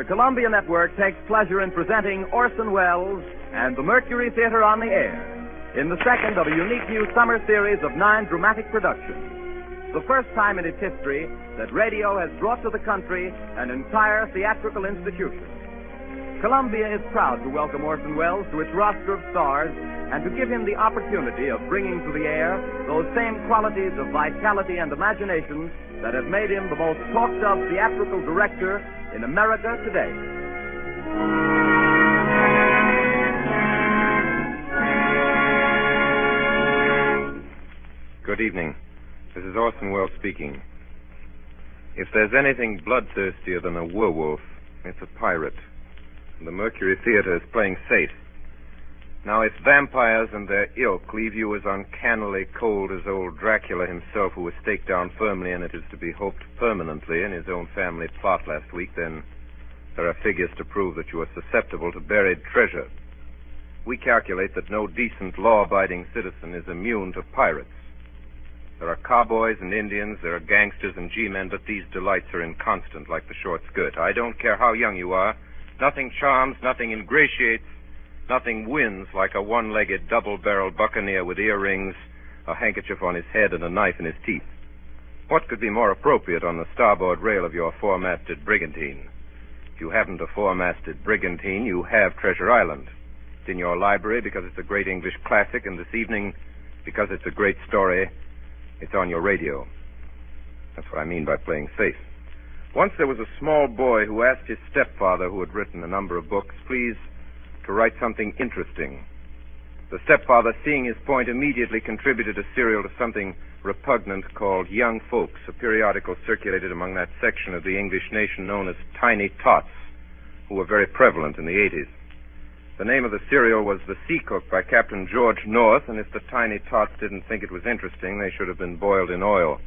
Columbia Network takes pleasure in presenting Orson Welles and the Mercury Theater on the Air in the second of a unique new summer series of 9 dramatic productions. The first time in its history that radio has brought to the country an entire theatrical institution. Columbia is proud to welcome Orson Welles to its roster of stars and to give him the opportunity of bringing to the air those same qualities of vitality and imagination that have made him the most talked-of theatrical director in America today. Good evening. This is Orson Welles speaking. If there's anything bloodthirstier than a werewolf, it's a pirate. The Mercury Theater is playing safe. Now, if vampires and their ilk leave you as uncannily cold as old Dracula himself, who was staked down firmly, and it is to be hoped permanently, in his own family plot last week, then there are figures to prove that you are susceptible to buried treasure. We calculate that no decent, law-abiding citizen is immune to pirates. There are cowboys and Indians, there are gangsters and G-men, but these delights are inconstant like the short skirt. I don't care how young you are. Nothing charms, nothing ingratiates, nothing wins like a one-legged, double-barreled buccaneer with earrings, a handkerchief on his head, and a knife in his teeth. What could be more appropriate on the starboard rail of your four-masted brigantine? If you haven't a four-masted brigantine, you have Treasure Island. It's in your library because it's a great English classic, and this evening, because it's a great story, it's on your radio. That's what I mean by playing safe. Once there was a small boy who asked his stepfather, who had written a number of books, please, to write something interesting. The stepfather, seeing his point, immediately contributed a serial to something repugnant called Young Folks, a periodical circulated among that section of the English nation known as Tiny Tots, who were very prevalent in the 80s. The name of the serial was The Sea Cook by Captain George North, and if the Tiny Tots didn't think it was interesting, they should have been boiled in oil.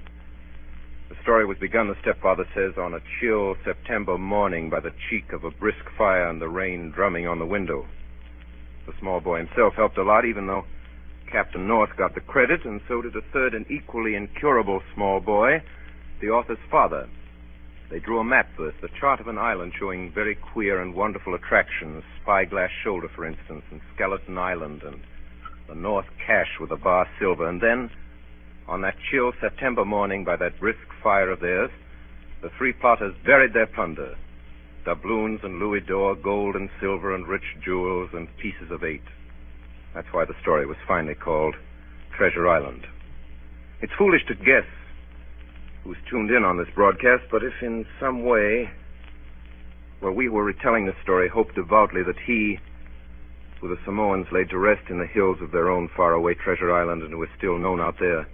The story was begun, the stepfather says, on a chill September morning by the cheek of a brisk fire and the rain drumming on the window. The small boy himself helped a lot, even though Captain North got the credit, and so did a third and equally incurable small boy, the author's father. They drew a map first, the chart of an island showing very queer and wonderful attractions, Spyglass Shoulder, for instance, and Skeleton Island, and the North Cache with the bar silver, and then, on that chill September morning by that brisk fire of theirs, the three plotters buried their plunder, doubloons and louis d'or, gold and silver and rich jewels and pieces of 8. That's why the story was finally called Treasure Island. It's foolish to guess who's tuned in on this broadcast, but if in some way, while we were retelling this story, hoped devoutly that he, who the Samoans laid to rest in the hills of their own faraway Treasure Island and who is still known out there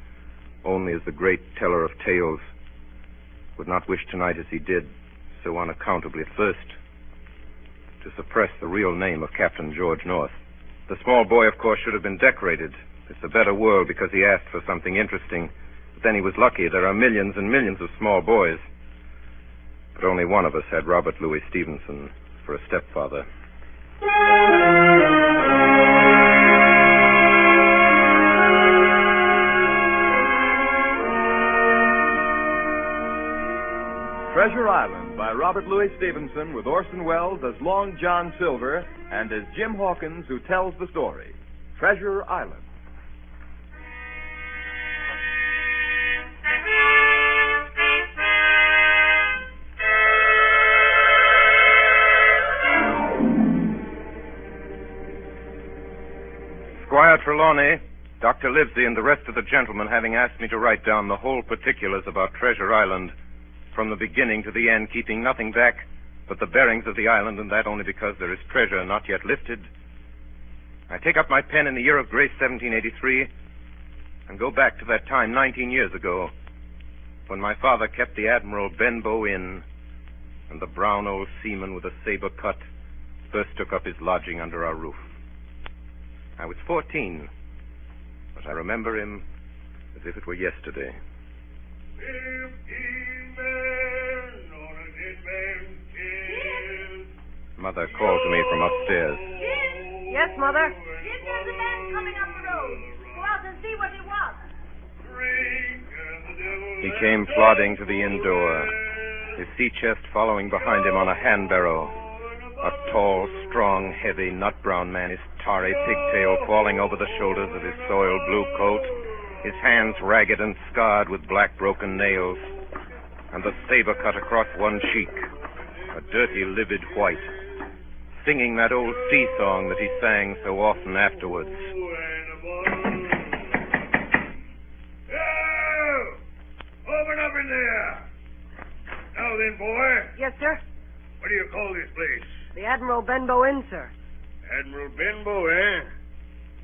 only as the great teller of tales, would not wish tonight as he did so unaccountably at first to suppress the real name of Captain George North. The small boy, of course, should have been decorated. It's a better world because he asked for something interesting. But then he was lucky. There are millions and millions of small boys. But only one of us had Robert Louis Stevenson for a stepfather. Treasure Island by Robert Louis Stevenson, with Orson Welles as Long John Silver and as Jim Hawkins, who tells the story. Treasure Island. Squire Trelawney, Dr. Livesey, and the rest of the gentlemen having asked me to write down the whole particulars about Treasure Island from the beginning to the end, keeping nothing back but the bearings of the island, and that only because there is treasure not yet lifted, I take up my pen in the year of grace 1783 and go back to that time 19 years ago when my father kept the Admiral Benbow Inn and the brown old seaman with a saber cut first took up his lodging under our roof. I was 14, but I remember him as if it were yesterday. 15 men on a dead man's kill. Mother called to me from upstairs. Jim? Yes, Mother? Jim, there's a man coming up the road. Go out and see what he wants. Drink and the devil He came plodding to the inn door. his sea chest following behind him on a hand barrow. A tall, strong, heavy, nut-brown man, his tarry pigtail falling over the shoulders of his soiled blue coat, his hands ragged and scarred with black broken nails, and the saber cut across one cheek, a dirty, livid white, singing that old sea song that he sang so often afterwards. Open up in there. Now then, boy. Yes, sir. What do you call this place? The Admiral Benbow Inn, sir. Admiral Benbow, eh?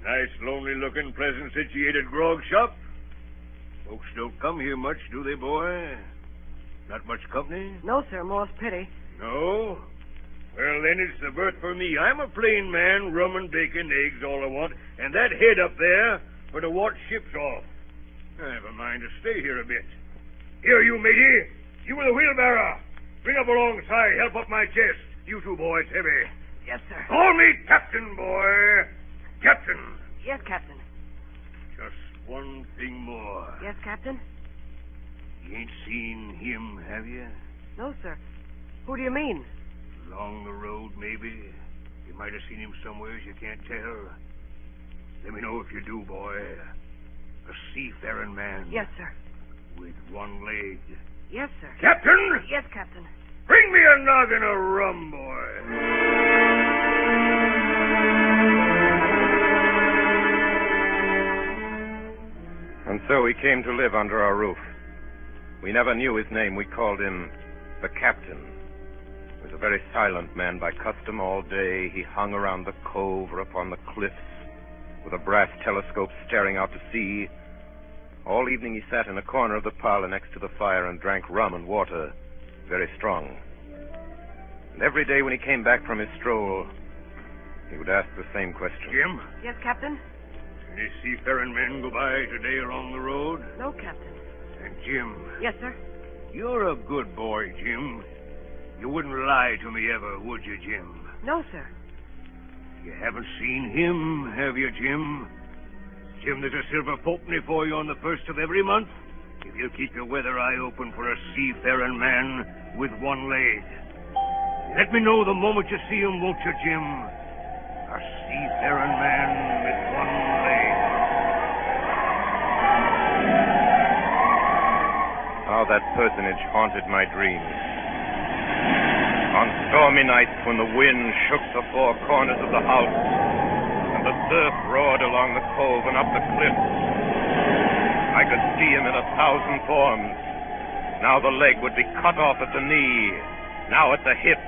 Nice, lonely-looking, pleasant-situated grog shop. Folks don't come here much, do they, boy? Not much company? No, sir. More's pity. No? Well, then it's the berth for me. I'm a plain man, rum and bacon, eggs, all I want, and that head up there for to watch ships off. Never mind to stay here a bit. Here, you matey. You with the wheelbarrow. Bring up alongside. Help up my chest. You two boys, heavy. Yes, sir. Call me Captain, boy. Captain. Yes, Captain. Just one thing more. Yes, Captain? You ain't seen him, have you? No, sir. Who do you mean? Along the road, maybe. You might have seen him somewheres you can't tell. Let me know if you do, boy. A seafaring man. Yes, sir. With one leg. Yes, sir. Captain! Yes, Captain. Bring me a noggin of rum, boy. And so he came to live under our roof. We never knew his name. We called him the Captain. He was a very silent man by custom all day. He hung around the cove or upon the cliffs with a brass telescope staring out to sea. All evening he sat in a corner of the parlor next to the fire and drank rum and water, very strong. And every day when he came back from his stroll, he would ask the same question. Jim? Yes, Captain? Any seafaring men go by today along the road? No, Captain. And Jim? Yes, sir. You're a good boy, Jim. You wouldn't lie to me ever, would you, Jim? No, sir. You haven't seen him, have you, Jim? Jim, there's a silver fourpenny for you on the first of every month if you'll keep your weather eye open for a seafaring man with one leg. Let me know the moment you see him, won't you, Jim? A seafaring man with one leg. How that personage haunted my dreams. On stormy nights when the wind shook the four corners of the house and the surf roared along the cove and up the cliffs, I could see him in 1,000 forms. Now the leg would be cut off at the knee, now at the hip.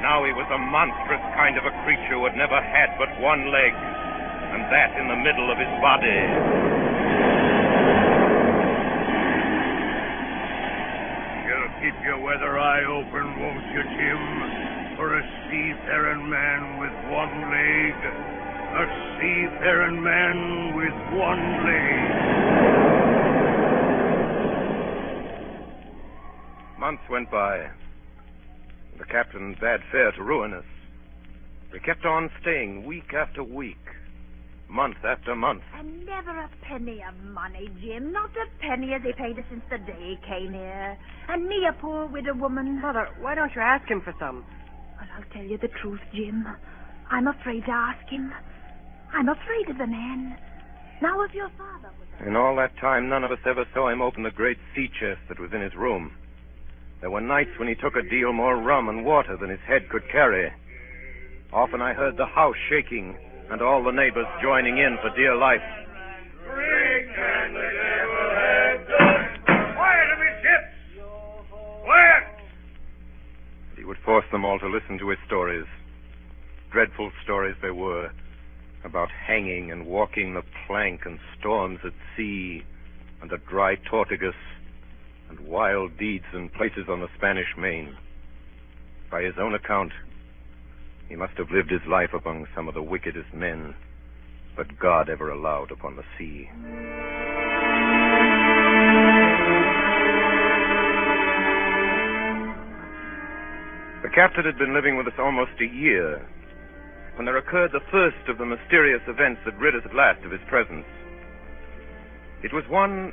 Now he was a monstrous kind of a creature who had never had but one leg, and that in the middle of his body. You'll keep your weather eye open, won't you, Jim? For a seafaring man with one leg. A seafaring man with one leg. Months went by. The captain bade fair to ruin us. We kept on staying week after week, month after month. And never a penny of money, Jim. Not a penny has he paid us since the day he came here. And me, a poor widow woman. Mother, why don't you ask him for some? Well, I'll tell you the truth, Jim. I'm afraid to ask him. I'm afraid of the man. Now, if your father was... In all that time, none of us ever saw him open the great sea chest that was in his room. There were nights when he took a deal more rum and water than his head could carry. Often I heard the house shaking and all the neighbors joining in for dear life. Drink and the devil has done. Quiet, amidships! Quiet! He would force them all to listen to his stories. Dreadful stories they were, about hanging and walking the plank and storms at sea and the dry Tortugas and wild deeds in places on the Spanish Main. By his own account, he must have lived his life among some of the wickedest men that God ever allowed upon the sea. The captain had been living with us almost a year when there occurred the first of the mysterious events that rid us at last of his presence. It was one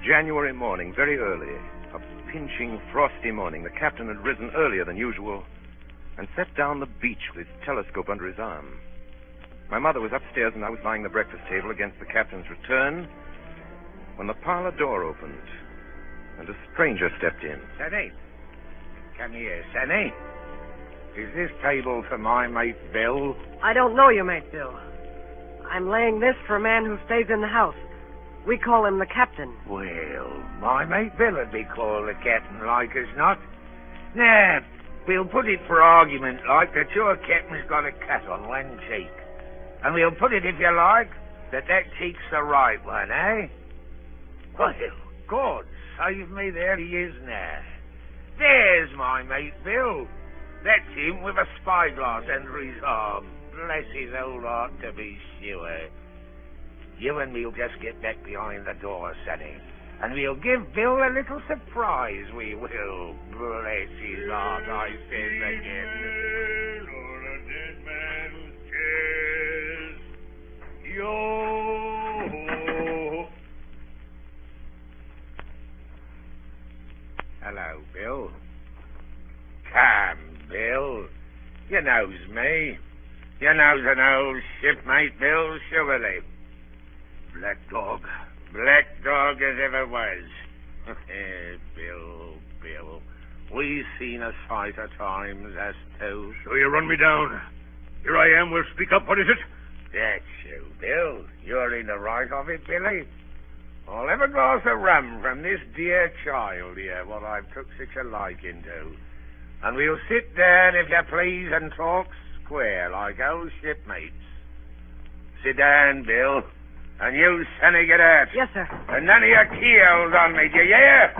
January morning, very early, a pinching, frosty morning, the captain had risen earlier than usual and set down the beach with his telescope under his arm. My mother was upstairs and I was lying at the breakfast table against the captain's return when the parlor door opened and a stranger stepped in. Sonny, come here, Sonny. Is this table for my mate Bill? I don't know you, mate Bill. I'm laying this for a man who stays in the house. We call him the captain. Well, my mate Bill would be called the captain like as not. Now, we'll put it for argument like that your captain's got a cut on one cheek. And we'll put it, if you like, that cheek's the right one, eh? Well, God save me, there he is now. There's my mate Bill. That's him with a spyglass under his arm. Bless his old heart, to be sure. You and me'll just get back behind the door, Sonny, and we'll give Bill a little surprise, we will. Bless his heart, I says again. Or a dead man's chest. Yo. Hello, Bill. Come, Bill. You knows me. You knows an old shipmate, Bill, surely. Black dog as ever was. Bill, we've seen a sight of times, us two. So you run me down. Here I am. We'll speak up. What is it? That's you, Bill. You're in the right of it, Billy. I'll have a glass of rum from this dear child here, what I've took such a liking to. And we'll sit down, if you please, and talk square like old shipmates. Sit down, Bill. And you, Sonny, get out. Yes, sir. And none of your keels on me, do you hear?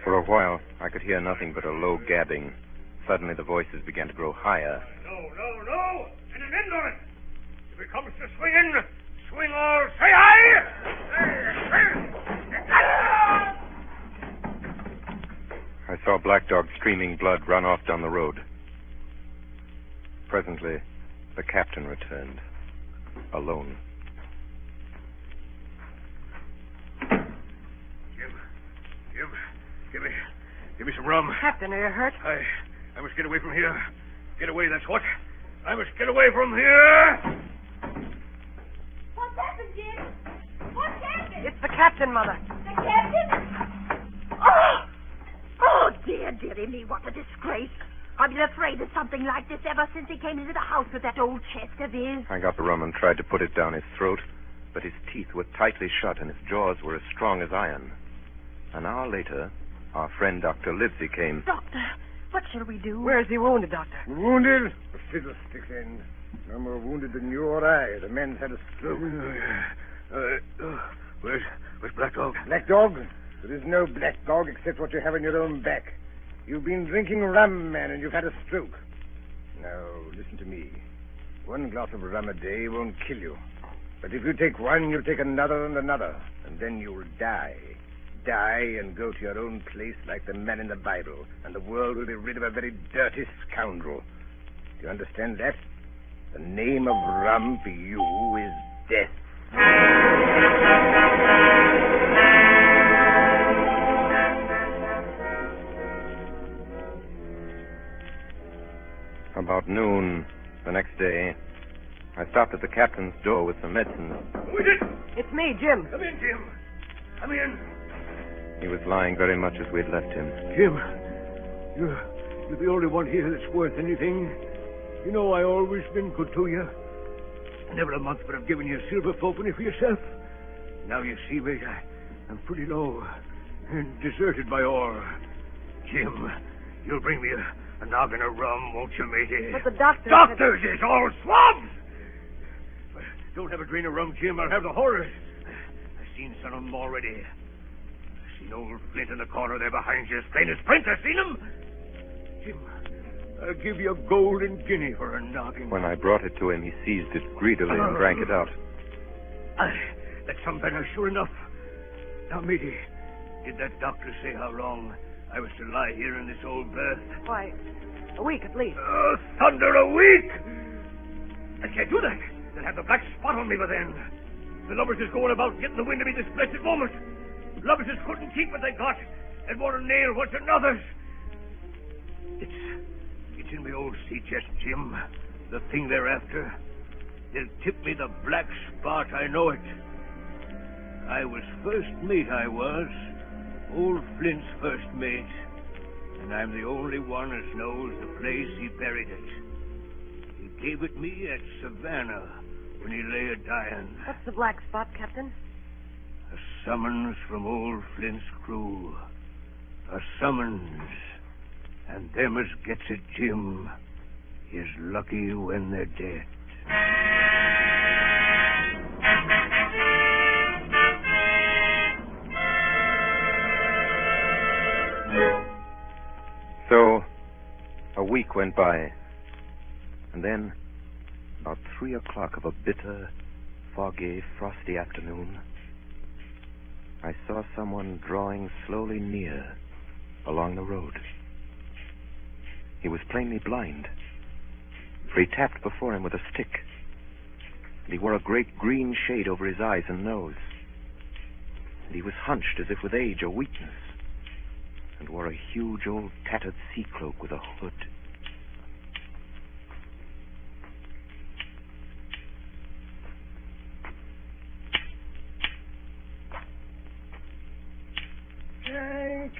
For a while, I could hear nothing but a low gabbing. Suddenly, the voices began to grow higher. No. And an end on it. If it comes to swinging, swing all. Say aye! I saw Black Dog streaming blood run off down the road. Presently, the captain returned, alone. Jim, give me some rum. Captain, are you hurt? I must get away from here. Get away, that's what. I must get away from here. What's happened, Jim? What's happened? It's the captain, Mother. The captain? Oh, dearie me, what a disgrace. I've been afraid of something like this ever since he came into the house with that old chest of his. I got the rum and tried to put it down his throat, but his teeth were tightly shut and his jaws were as strong as iron. An hour later, our friend Dr. Livesey came. Doctor, what shall we do? Where is he wounded, Doctor? Wounded? A fiddlestick's end. No more wounded than you or I. The man's had a stroke. Where's Black Dog? Black Dog? There is no black dog except what you have on your own back. You've been drinking rum, man, and you've had a stroke. Now, listen to me. One glass of rum a day won't kill you. But if you take one, you'll take another and another, and then you'll die. Die and go to your own place like the man in the Bible, and the world will be rid of a very dirty scoundrel. Do you understand that? The name of rum for you is death. About noon the next day, I stopped at the captain's door with some medicine. Who is it? It's me, Jim. Come in, Jim. Come in. He was lying very much as we had left him. Jim, you're the only one here that's worth anything. You know I always been good to you. Never a month but I've given you a silver fourpenny for yourself. Now you see me, I'm pretty low and deserted by all. Jim, you'll bring me a noggin of rum, won't you, matey? But the doctor... Doctors is all swabs! Don't have a drain of rum, Jim. I'll have the horrors. I've seen some of them already. I've seen old Flint in the corner there behind you, as plain as print. I've seen him. Jim, I'll give you a golden guinea for a noggin. When I brought it to him, he seized it greedily and drank it out. That's some better, sure enough. Now, matey, did that doctor say how long I was to lie here in this old berth? Why, a week at least. Thunder, a week! I can't do that. They'll have the black spot on me by then. The lovers is going about getting the wind of me this blessed moment. Lovers couldn't keep what they got. and what a nail, what's another's? It's in my old sea chest, Jim. The thing they're after. They'll tip me the black spot, I know it. I was first mate, I was. Old Flint's first mate. And I'm the only one as knows the place he buried it. He gave it me at Savannah when he lay a-dying. What's the black spot, Captain? A summons from old Flint's crew. A summons. And them as gets it, Jim, is lucky when they're dead. So, a week went by. And then, about 3 o'clock of a bitter, foggy, frosty afternoon, I saw someone drawing slowly near along the road. He was plainly blind, for he tapped before him with a stick, and he wore a great green shade over his eyes and nose, and he was hunched as if with age or weakness, and wore a huge old tattered sea cloak with a hood.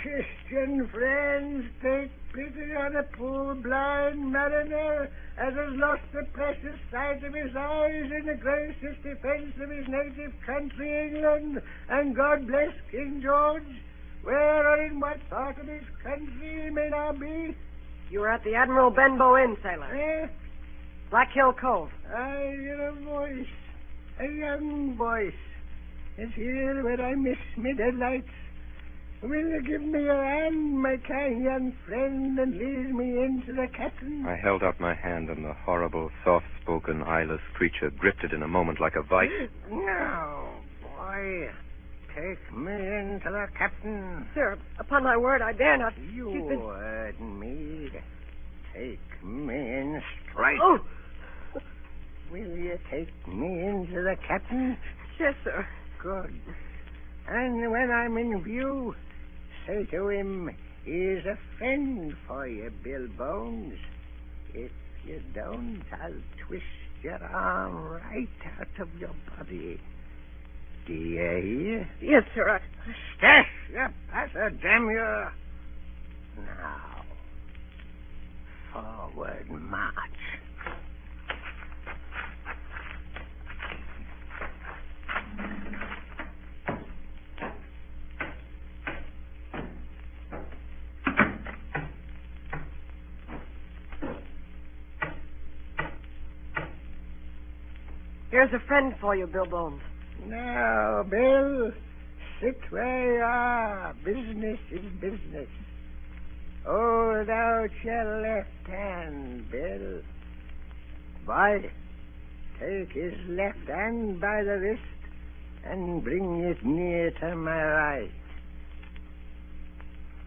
Christian friends, take pity on a poor blind mariner as has lost the precious sight of his eyes in the gracious defense of his native country, England, and God bless King George, where or in what part of his country he may now be. You were at the Admiral Benbow Inn, sailor. Eh? Black Hill Cove. I hear a voice, a young voice. It's here where I miss me deadlights. Will you give me your hand, my kind young friend, and lead me into the captain? I held out my hand, and the horrible, soft-spoken, eyeless creature gripped it in a moment like a vice. No, boy. Take me into the captain. Sir, upon my word, I dare not. You heard me. Take me in straight. Oh! Will you take me into the captain? Yes, sir. Good. And when I'm in view, say to him, he's a friend for you, Bill Bones. If you don't, I'll twist your arm right out of your body. Do you hear? Yes, sir. Stash, you passer, damn you. Now, forward march. Here's a friend for you, Bill Bones. Now, Bill, sit where you are. Business is business. Hold out your left hand, Bill. Boy, take his left hand by the wrist and bring it near to my right.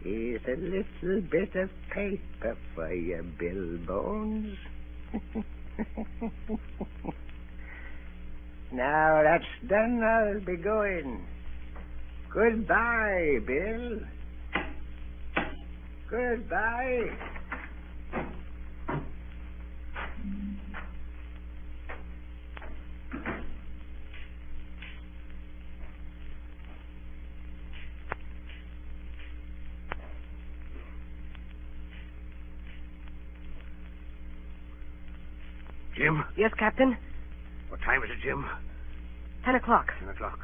Here's a little bit of paper for you, Bill Bones. Now that's done, I'll be going. Goodbye, Bill. Goodbye. Jim? Yes, Captain? What time is it, Jim? 10 o'clock. 10 o'clock.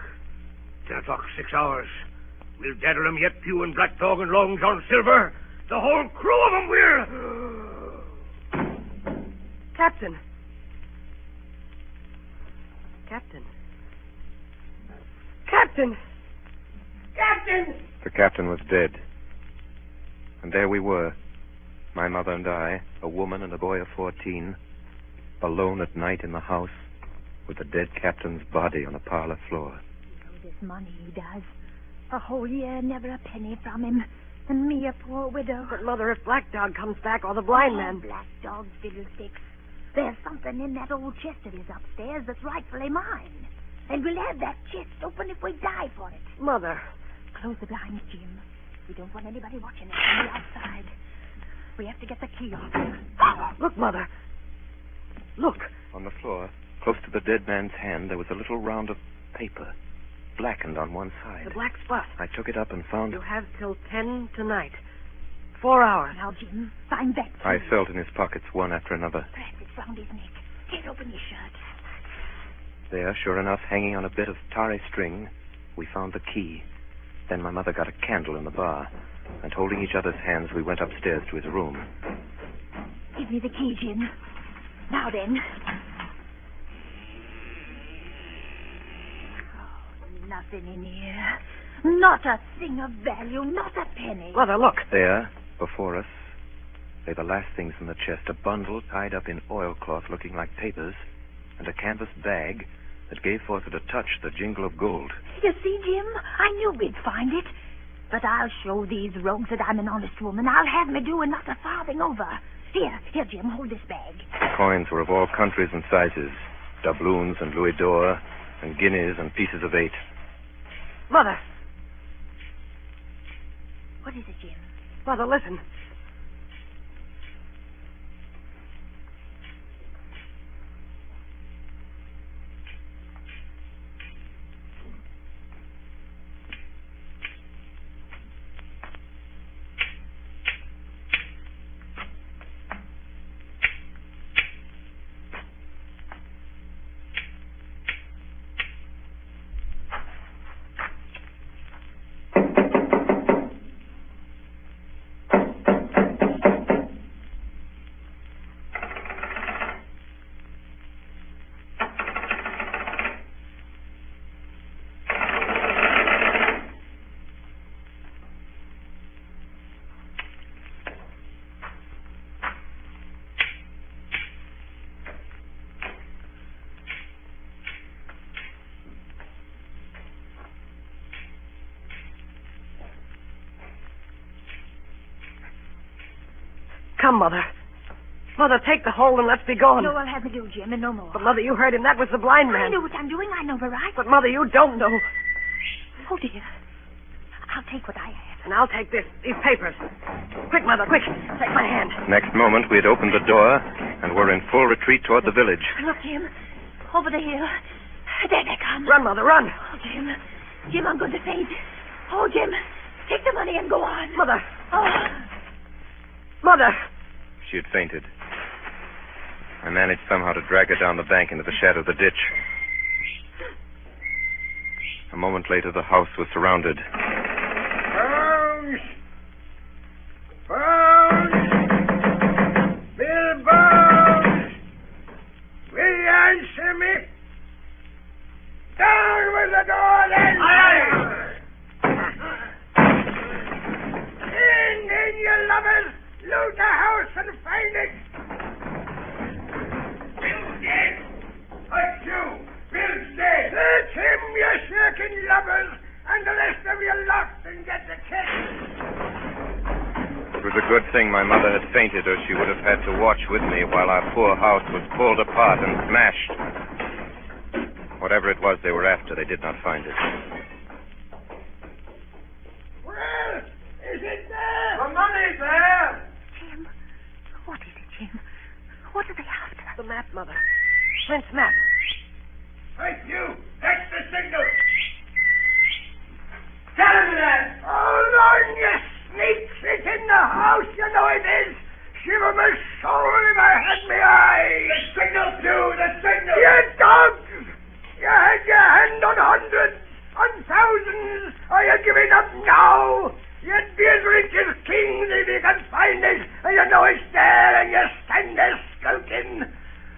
10 o'clock, 6 hours. We'll gather 'em yet, Pew and Black Dog and Long John Silver. The whole crew of 'em will. Captain. Captain. Captain! Captain! The captain was dead. And there we were, my mother and I, a woman and a boy of 14, alone at night in the house with the dead captain's body on the parlor floor. This money he does. A whole year, never a penny from him. And me, a poor widow. But, Mother, if Black Dog comes back or the blind man... Black Dog, fiddlesticks. There's something in that old chest of his upstairs that's rightfully mine. And we'll have that chest open if we die for it. Mother. Close the blinds, Jim. We don't want anybody watching us from the outside. We have to get the key off him. Look, Mother. Look. On the floor, close to the dead man's hand, there was a little round of paper, blackened on one side. The black spot. I took it up and found... You have till 10 tonight. 4 hours. Now, Jim, find that key. I felt in his pockets one after another. Perhaps it's round his neck. Get open his shirt. There, sure enough, hanging on a bit of tarry string, we found the key. Then my mother got a candle in the bar, and holding each other's hands, we went upstairs to his room. Give me the key, Jim. Now then. Oh, nothing in here. Not a thing of value, not a penny. Mother, look. There, before us, lay the last things in the chest, a bundle tied up in oilcloth looking like papers, and a canvas bag that gave forth at a touch the jingle of gold. You see, Jim, I knew we'd find it. But I'll show these rogues that I'm an honest woman. I'll have me doing not a farthing over. Here, Jim, hold this bag. The coins were of all countries and sizes, doubloons and louis d'or, and guineas and pieces of 8. Mother. What is it, Jim? Mother, listen. Come, Mother. Mother, take the hold and let's be going. No, I'll have me do, Jim, and no more. But, Mother, you heard him. That was the blind I man. know what I'm doing. I know the right. But, Mother, you don't know. Oh, dear. I'll take what I have. And I'll take these papers. Quick, Mother, quick. Take my hand. Next moment, we had opened the door and were in full retreat toward the village. Look, Jim. Over the hill. There they come. Run, Mother, run. Oh, Jim. Jim, I'm going to faint. Oh, Jim. Take the money and go on. Mother. Oh. Mother. She had fainted. I managed somehow to drag her down the bank into the shadow of the ditch. A moment later, the house was surrounded. Bones! Bones! Bill Bones! Will you answer me? Down with the door, then! In, you lovers! Loot the house and find it! Bill's dead! That's you! Bill's dead! That's him, you shirking lovers! And the rest of you locked and get the kiss! It was a good thing my mother had fainted, or she would have had to watch with me while our poor house was pulled apart and smashed. Whatever it was they were after, they did not find it. Well, is it there? The money's there! Jim. What is it, Jim? What are they after? The map, Mother. Flint's map. Thank you. That's the signal. Tell him that. Hold on, you sneaks. It's in the house. You know it is. Shiver my soul if I had my eye. The signal, too. The signal. You dogs. You had your hand on hundreds, on thousands. Are you giving up now? You'd be as rich as kings if you can find it, and you know it's there, and you stand there skulking.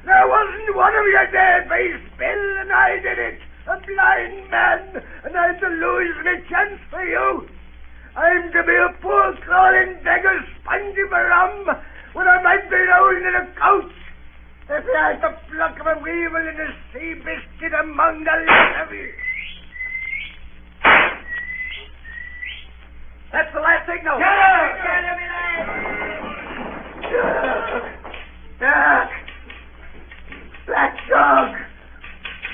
There wasn't one of you there, face Bill, and I did it. A blind man, and I'm to lose my chance for you. I'm to be a poor crawling beggar sponging for rum when I might be rolling in a couch. If you had the pluck of a weevil in a sea biscuit among the lot of you. That's the last signal. Get out! Doc! Black dog!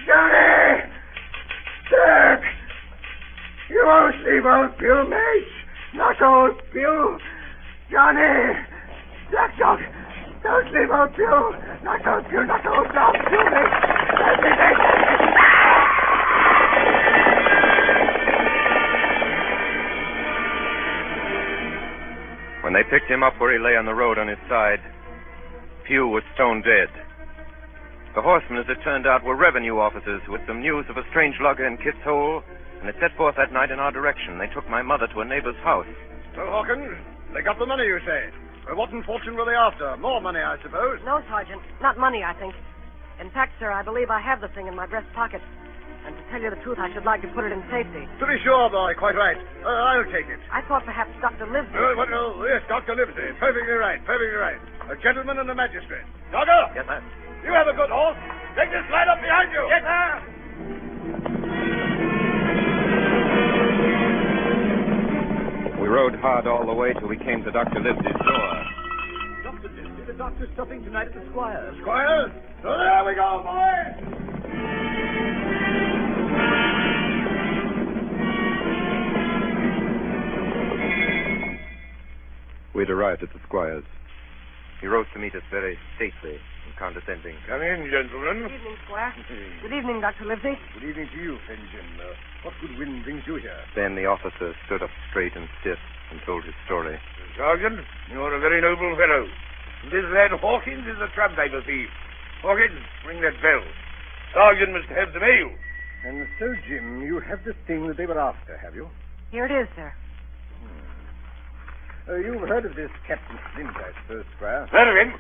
Johnny! Dirk! You won't leave old Bill Mace. Not old Bill. Johnny. Black Dog. Don't leave old Bill. Not old Bill. Not old Bill. Johnny. When they picked him up where he lay on the road on his side, Pugh was stone dead. The horsemen, as it turned out, were revenue officers with some news of a strange lugger in Kit's Hole, and they set forth that night in our direction. They took my mother to a neighbor's house. Well, Hawkins, they got the money, you say? Well, what in fortune were they after? More money, I suppose. No, Sergeant. Not money, I think. In fact, sir, I believe I have the thing in my breast pocket. And to tell you the truth, I should like to put it in safety. To be sure, boy, quite right. I'll take it. I thought perhaps Dr. Livesey... Yes, Dr. Livesey. Perfectly right, perfectly right. A gentleman and a magistrate. Doctor! Yes, sir. You have a good horse. Take this slide up behind you. Yes, sir. We rode hard all the way till we came to Dr. Livesey's door. Dr. Livesey, the doctor's stopping tonight at the Squire's. Squire's? So there we go, boys. We'd arrived at the Squire's. He rose to meet us very stately and condescending. Come in, gentlemen. Good evening, Squire. Good evening, Dr. Livesey. Good evening to you, friend Jim. What good wind brings you here? Then the officer stood up straight and stiff and told his story. Sergeant, you're a very noble fellow. This lad Hawkins is a trampiper thief. Hawkins, ring that bell. Sergeant must have the mail. And so, Jim, you have the thing that they were after, have you? Here it is, sir. You've heard of this Captain Flint, I suppose, Squire? Heard of him?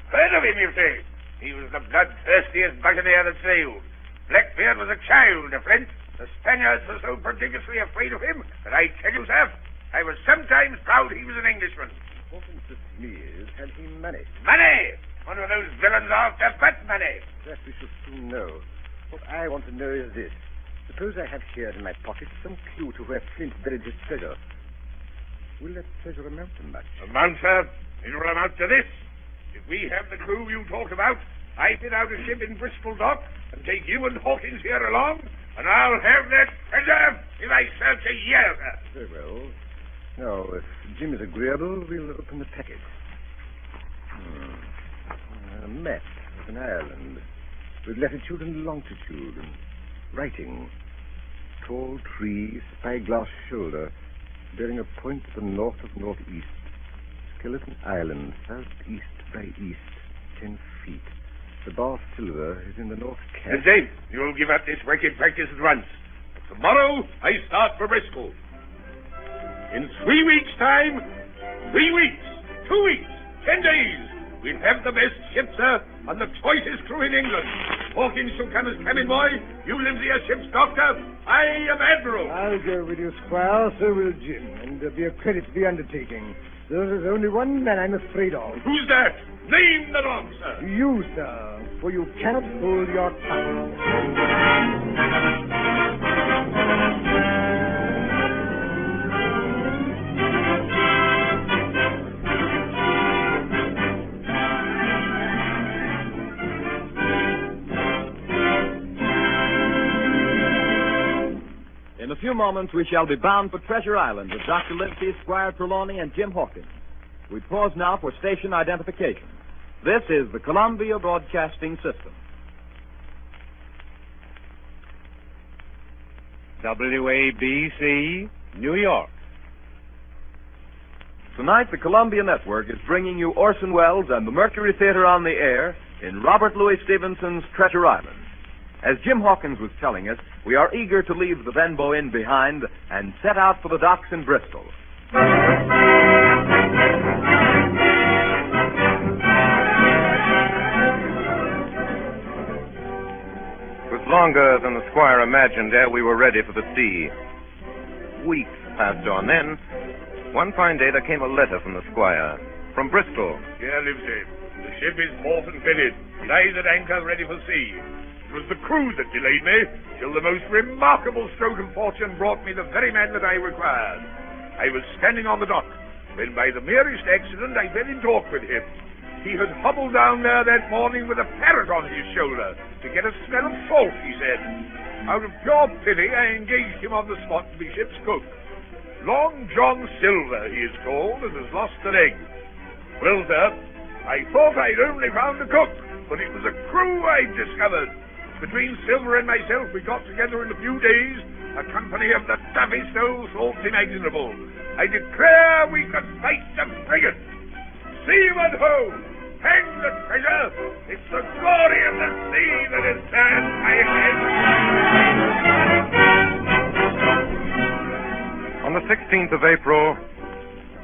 Heard of him, you say? He was the bloodthirstiest buccaneer that sailed. Blackbeard was a child to Flint. The Spaniards were so prodigiously afraid of him that I tell you, sir, I was sometimes proud he was an Englishman. Important to me is, had he money? Money! One of those villains after but money. That we shall soon know. What I want to know is this. Suppose I have here in my pocket some clue to where Flint buried his treasure. Will that treasure amount to much? Amount, sir? It will amount to this. If we have the clue you talk about, I fit out a ship in Bristol Dock and take you and Hawkins here along, and I'll have that treasure if I search a year, sir. Very well. Now, if Jim is agreeable, we'll open the packet. A map of an island with latitude and longitude and writing. Tall tree, spyglass shoulder, bearing a point to the north of northeast. Skeleton Island, southeast by east, 10 feet. The bar silver is in the north cap. Dave, you'll give up this racket practice at once. Tomorrow, I start for Bristol. In 3 weeks' time, 3 weeks, 2 weeks, 10 days, we'll have the best ship, sir, and the choicest crew in England. Hawkins shall come as cabin boy. You Livesey as ship's doctor. I am admiral. I'll go with you, Squire. So will Jim. And be a credit to the undertaking. There's only one man I'm afraid of. Who's that? Name the dog, sir. You, sir. For you cannot hold your tongue. In a few moments, we shall be bound for Treasure Island with Dr. Livesey, Squire Trelawney, and Jim Hawkins. We pause now for station identification. This is the Columbia Broadcasting System. WABC, New York. Tonight, the Columbia Network is bringing you Orson Welles and the Mercury Theater on the air in Robert Louis Stevenson's Treasure Island. As Jim Hawkins was telling us, we are eager to leave the Benbow Inn behind and set out for the docks in Bristol. It was longer than the Squire imagined ere we were ready for the sea. Weeks passed on. Then, one fine day, there came a letter from the Squire. From Bristol. Here, Livesey. The ship is moored and fitted. Lies at anchor ready for sea. It was the crew that delayed me, till the most remarkable stroke of fortune brought me the very man that I required. I was standing on the dock, when by the merest accident I fell in talk with him. He had hobbled down there that morning with a parrot on his shoulder to get a smell of salt, he said. Out of pure pity, I engaged him on the spot to be ship's cook. Long John Silver, he is called, and has lost an egg. Well, sir, I thought I'd only found the cook, but it was a crew I'd discovered. Between Silver and myself, we got together in a few days a company of the toughest old sorts imaginable. I declare we could fight the frigate. Seaman ho! Hang the treasure! It's the glory of the sea that has turned my head. On the 16th of April,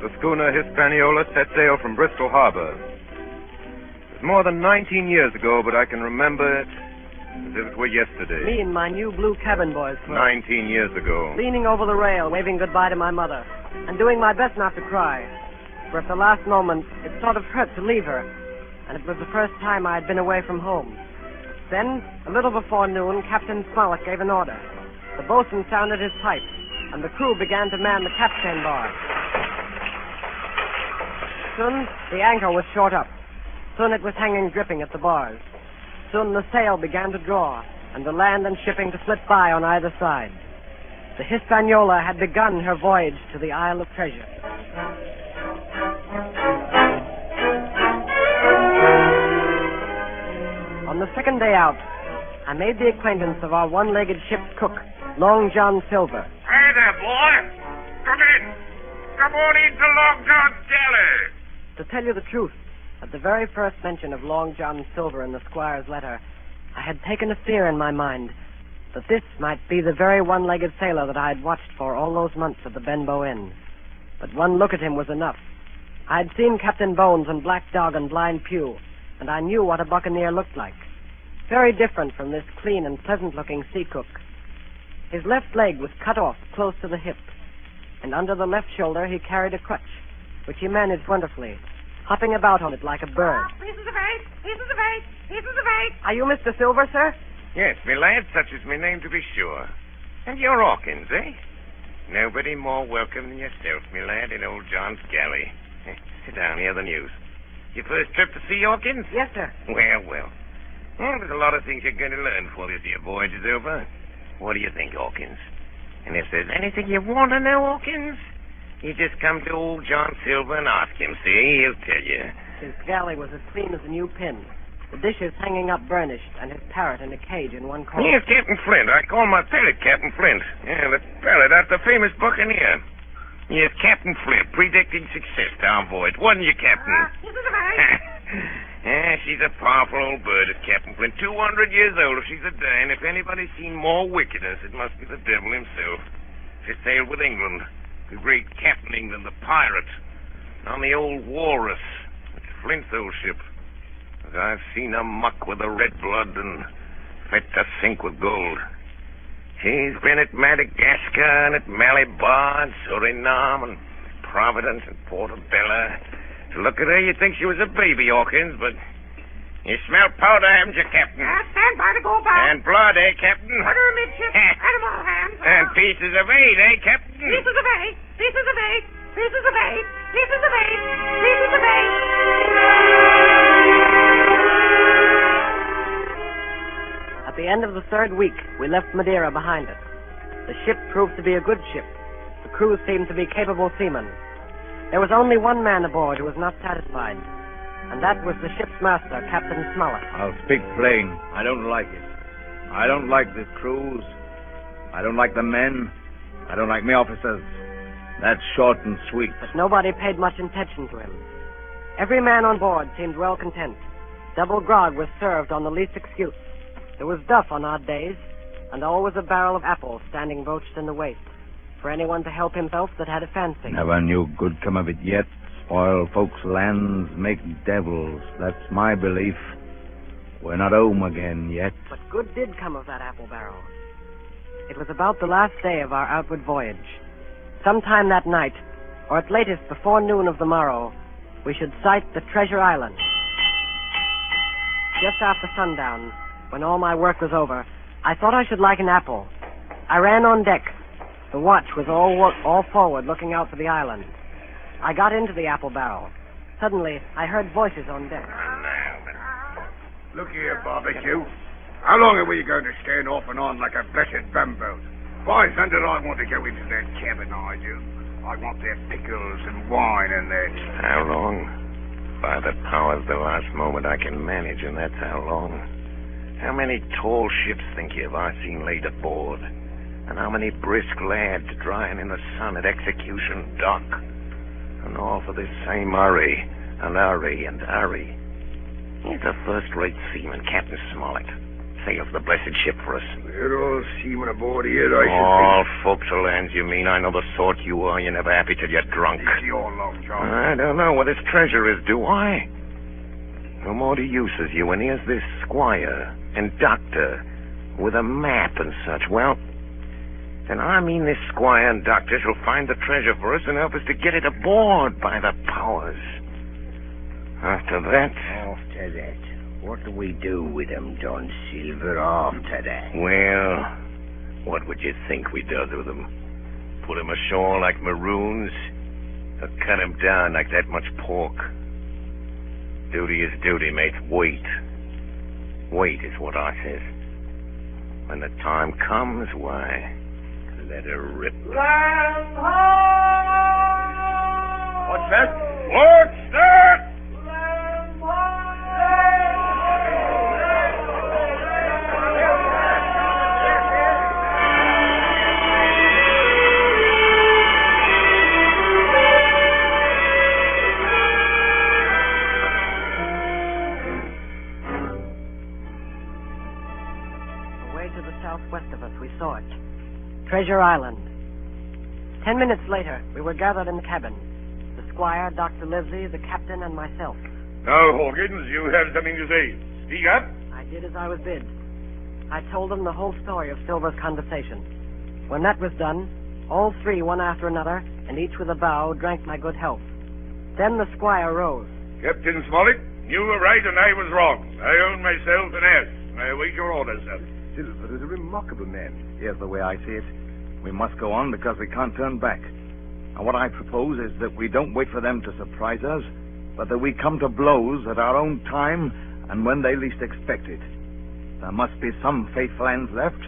the schooner Hispaniola set sail from Bristol Harbor. It was more than 19 years ago, but I can remember it as if it were yesterday. Me in my new blue cabin boy's clothes. 19 years ago. Leaning over the rail, waving goodbye to my mother, and doing my best not to cry. For at the last moment, it sort of hurt to leave her, and it was the first time I had been away from home. Then, a little before noon, Captain Smollett gave an order. The boatswain sounded his pipe, and the crew began to man the capstan bar. Soon, the anchor was short up. Soon it was hanging dripping at the bars. Soon the sail began to draw, and the land and shipping to slip by on either side. The Hispaniola had begun her voyage to the Isle of Treasure. On the second day out, I made the acquaintance of our one-legged ship's cook, Long John Silver. Hey there, boy. Come in. Come on into Long John's galley. To tell you the truth, at the very first mention of Long John Silver in the squire's letter, I had taken a fear in my mind that this might be the very one-legged sailor that I had watched for all those months at the Benbow Inn. But one look at him was enough. I had seen Captain Bones and Black Dog and Blind Pew, and I knew what a buccaneer looked like. Very different from this clean and pleasant-looking sea cook. His left leg was cut off close to the hip, and under the left shoulder he carried a crutch, which he managed wonderfully, hopping about on it like a bird. Pieces of eight! Pieces of eight! Pieces of eight! Are you Mr. Silver, sir? Yes, me lad, such is my name to be sure. And you're Hawkins, eh? Nobody more welcome than yourself, me lad, in old John's galley. Sit down, hear the news. Your first trip to see Hawkins? Yes, sir. Well. Well, there's a lot of things you're going to learn before this your voyage is over. What do you think, Hawkins? And if there's anything you want to know, Hawkins, you just come to old John Silver and ask him, see? He'll tell you. His galley was as clean as a new pin. The dishes hanging up burnished, and his parrot in a cage in one corner. Yes, Captain Flint. I call my parrot Captain Flint. Yeah, the parrot, that's the famous buccaneer. Yes, Captain Flint, predicting success to our voyage. Wasn't you, Captain? Pieces of eight! Yeah, she's a powerful old bird, is Captain Flint. 200 years old if she's a day, and if anybody's seen more wickedness, it must be the devil himself. She sailed with England, the great Captain England, the pirate, on the old Walrus. It's Flint's old ship. But I've seen her muck with the red blood and fit to sink with gold. She's been at Madagascar and at Malabar and Suriname and Providence and Portobello. To look at her, you'd think she was a baby, Hawkins, but you smell powder, haven't you, Captain? Stand by to go back. And blood, eh, Captain? Order midship. Animal hands. And pieces of eight, eh, Captain? Pieces of eight. Pieces of eight. Pieces of eight. Pieces of eight. Pieces of eight. At the end of the third week, we left Madeira behind us. The ship proved to be a good ship. The crew seemed to be capable seamen. There was only one man aboard who was not satisfied, and that was the ship's master, Captain Smollett. I'll speak plain. I don't like it. I don't like this cruise. I don't like the men. I don't like me officers. That's short and sweet. But nobody paid much attention to him. Every man on board seemed well content. Double grog was served on the least excuse. There was duff on odd days, and always a barrel of apples standing broached in the waist, for anyone to help himself that had a fancy. Never knew good come of it yet. Spoil folks' lands, make devils. That's my belief. We're not home again yet. But good did come of that apple barrel. It was about the last day of our outward voyage. Sometime that night, or at latest before noon of the morrow, we should sight the Treasure Island. Just after sundown, when all my work was over, I thought I should like an apple. I ran on deck. The watch was all forward, looking out for the island. I got into the apple barrel. Suddenly, I heard voices on deck. Look here, Barbecue. How long are we going to stand off and on like a blessed bumboat? Why, thunder, I want to go into that cabin, I do. I want their pickles and wine and their... How long? By the powers, the last moment I can manage, and that's how long. How many tall ships, think you, have I seen laid aboard? And how many brisk lads drying in the sun at Execution Dock? And all for this same Hurry, and Hurry, and Hurry. He's a first-rate seaman, Captain Smollett. Sails the blessed ship for us. We're all seamen aboard here, I should All forecastle hands, you mean? I know the sort you are. You're never happy till you're drunk. It's your Long John. I don't know what his treasure is, do I? No more to use as you, and here's this squire and doctor with a map and such. Well, then I mean this squire and doctor shall find the treasure for us and help us to get it aboard, by the powers. After that... After that, what do we do with them, John Silver, after that? Well, what would you think we does with them? Put 'em ashore like maroons? Or cut 'em down like that much pork? Duty is duty, mates. Wait. Wait is what I says. When the time comes, why, let her rip. Land ho! What's that? What's that? Land ho! Away to the southwest of us, we saw it. Treasure Island. 10 minutes later, we were gathered in the cabin. The squire, Dr. Livesey, the captain, and myself. Now, Hawkins, you have something to say. Speak up. I did as I was bid. I told them the whole story of Silver's conversation. When that was done, all three, one after another, and each with a bow, drank my good health. Then the squire rose. Captain Smollett, you were right and I was wrong. I own myself an ass. I await your orders, sir. Silver is a remarkable man. Here's the way I see it. We must go on because we can't turn back. And what I propose is that we don't wait for them to surprise us, but that we come to blows at our own time and when they least expect it. There must be some faithful hands left.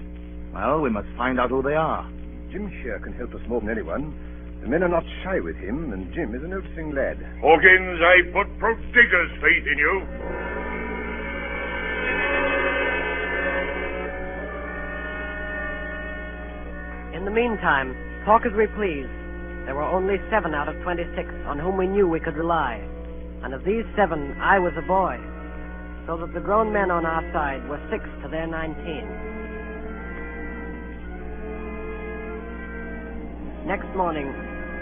Well, we must find out who they are. Jim Shear can help us more than anyone. The men are not shy with him, and Jim is a noticing lad. Hawkins, I put prodigious faith in you. In the meantime, talk as we please, there were only 7 out of 26 on whom we knew we could rely. And of these 7, I was a boy, so that the grown men on our side were 6 to their 19. Next morning,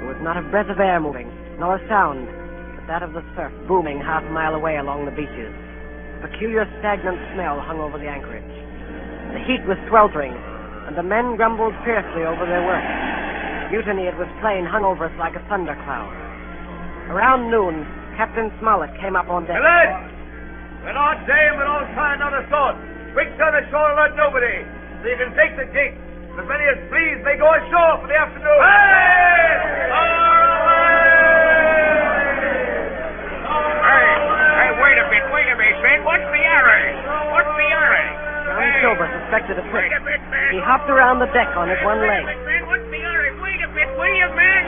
there was not a breath of air moving, nor a sound, but that of the surf booming half a mile away along the beaches. A peculiar stagnant smell hung over the anchorage. The heat was sweltering, and the men grumbled fiercely over their work. Mutiny, it was plain, hung over us like a thundercloud. Around noon, Captain Smollett came up on deck. Hey, lads! We're not saying we're all trying another sort. Quick turn ashore and let nobody, so you can take the gig. As many as please may go ashore for the afternoon. Hey, wait a bit, man. What's the hurry? John Silver suspected a trick. Wait a bit, man. He hopped around the deck on his one leg. Man, what's the hurry? Wait a bit, will you, man?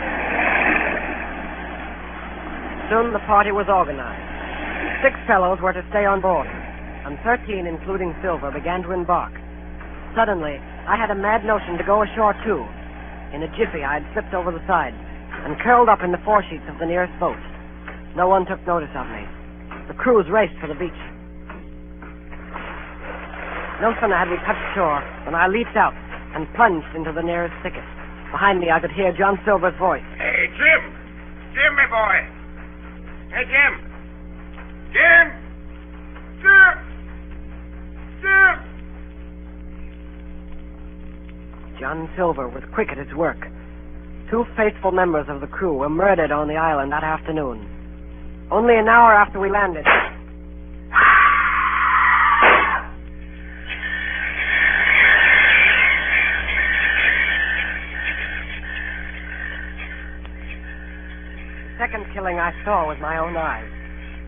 Soon the party was organized. 6 fellows were to stay on board, and 13, including Silver, began to embark. Suddenly, I had a mad notion to go ashore, too. In a jiffy, I had slipped over the side and curled up in the foresheets of the nearest boat. No one took notice of me. The crews raced for the beach. No sooner had we touched shore than I leaped out and plunged into the nearest thicket. Behind me, I could hear John Silver's voice. Hey, Jim! Jim, my boy! Hey, Jim! Jim! Jim! Jim! John Silver was quick at his work. 2 faithful members of the crew were murdered on the island that afternoon. Only an hour after we landed. The second killing I saw with my own eyes.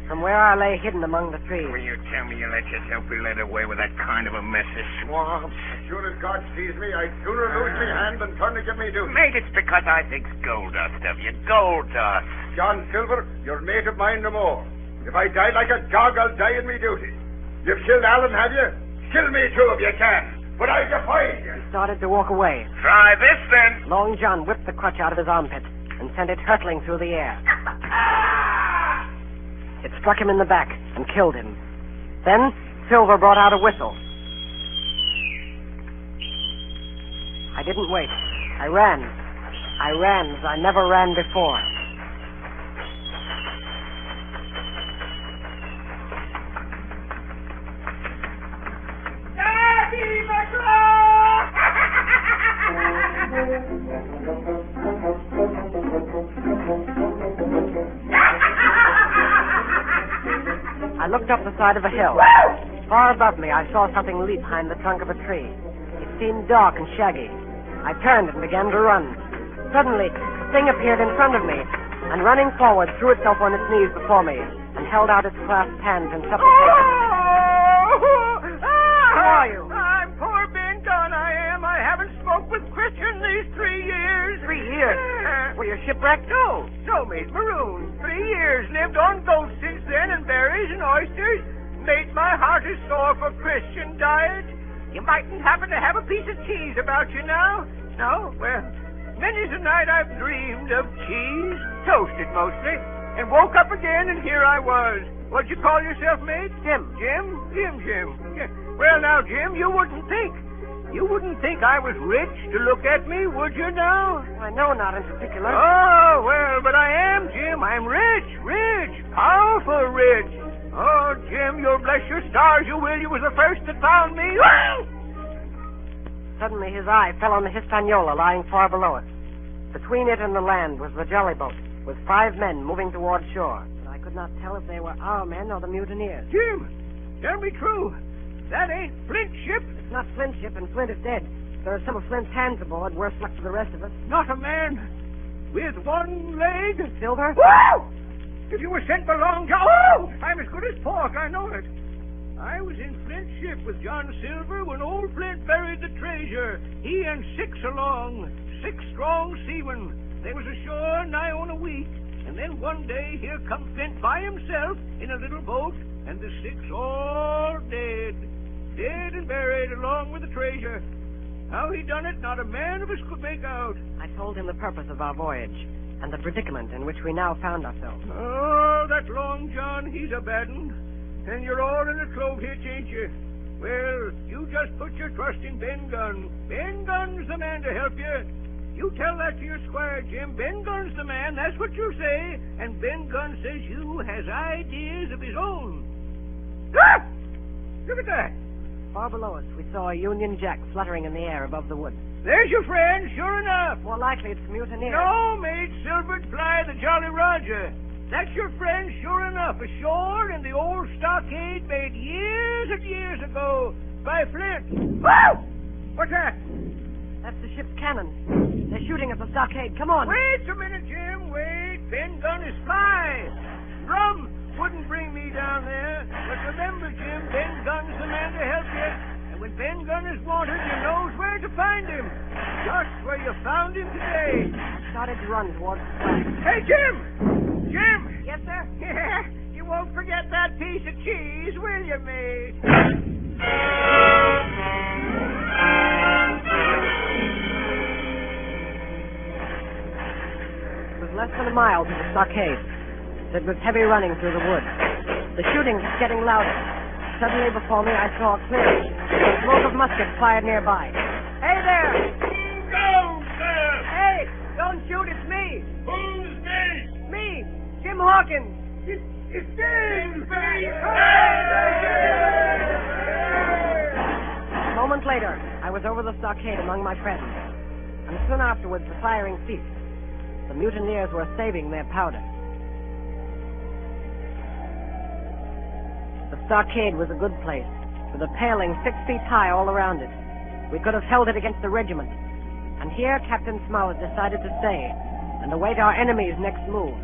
from where I lay hidden among the trees. Will you tell me you let yourself be led away with that kind of a mess of swamps? As soon as God sees me, I'd sooner lose me hand than turn to give me duty. Mate, it's because I think's gold dust of you. Gold dust. John Silver, you're mate of mine no more. If I die like a dog, I'll die in me duty. You've killed Alan, have you? Kill me too if you can. But I defy you. He started to walk away. Try this, then. Long John whipped the crutch out of his armpit and sent it hurtling through the air. It struck him in the back and killed him. Then Silver brought out a whistle. I didn't wait. I ran. I ran as I never ran before. I looked up the side of a hill. Far above me, I saw something leap behind the trunk of a tree. It seemed dark and shaggy. I turned and began to run. Suddenly, the thing appeared in front of me, and running forward, threw itself on its knees before me, and held out its clasped hands in supplication. Who are you? I'm poor Ben Gunn, I am. I haven't smoked with Christian these 3 years. 3 years? Were you shipwrecked? No, mate, marooned. 3 years. Lived on goats since then, and berries and oysters. Made my heart as sore for Christian diet. You mightn't happen to have a piece of cheese about you now? No? Well, many's a night I've dreamed of cheese, toasted mostly, and woke up again, and here I was. What'd you call yourself, mate? Jim. Jim? Jim. Yeah. Well, now, Jim, you wouldn't think I was rich to look at me, would you now? I know not in particular. Oh, well, but I am, Jim. I'm rich, powerful rich. Oh, Jim, you'll bless your stars, you will. You was the first that found me. Suddenly his eye fell on the Hispaniola lying far below us. Between it and the land was the jolly boat, with 5 men moving toward shore. But I could not tell if they were our men or the mutineers. Jim, tell me true. That ain't Flint's ship. It's not Flint's ship, and Flint is dead. There are some of Flint's hands aboard, worse luck for the rest of us. Not a man with one leg. Silver? Whoa! If you were sent for Long John... Oh! I'm as good as pork, I know it. I was in Flint's ship with John Silver when old Flint buried the treasure. He and 6 along, 6 strong seamen. They was ashore nigh on a week. And then one day, here come Flint by himself in a little boat, and the 6 all dead. Dead and buried along with the treasure. How he done it, not a man of us could make out. I told him the purpose of our voyage, and the predicament in which we now found ourselves. Oh, that Long John, he's a bad un. And you're all in a clove hitch, ain't you? Well, you just put your trust in Ben Gunn. Ben Gunn's the man to help you. You tell that to your squire, Jim. Ben Gunn's the man, that's what you say. And Ben Gunn says you has ideas of his own. Ah! Look at that. Far below us, we saw a Union Jack fluttering in the air above the woods. There's your friend, sure enough. More likely it's mutineers. No, mate, Silver Fly, the Jolly Roger. That's your friend, sure enough, ashore in the old stockade made years and years ago by Flint. Whoa! What's that? That's the ship's cannon. They're shooting at the stockade. Come on. Wait a minute, Jim. Wait. Ben Gunn is spy. Rum wouldn't bring me down there. But remember, Jim, Ben Gunn's the man to help you. And when Ben Gunn is wanted, you knows where to find him. Just where you found him today. He started to run towards the flag. Hey, Jim! Jim! Yes, sir? Yeah, you won't forget that piece of cheese, will you, mate? It was less than a mile to the stockade. It was heavy running through the woods. The shooting was getting louder. Suddenly before me, I saw a clearing. The smoke of muskets fired nearby. Hey there! Go, sir! Hey! Don't shoot, it's me! Who's this? Me! Jim Hawkins! It's Jim! A moment later, I was over the stockade among my friends. And soon afterwards, the firing ceased. The mutineers were saving their powder. The stockade was a good place, with a paling 6 feet high all around it. We could have held it against the regiment. And here Captain Smollett decided to stay and await our enemy's next move.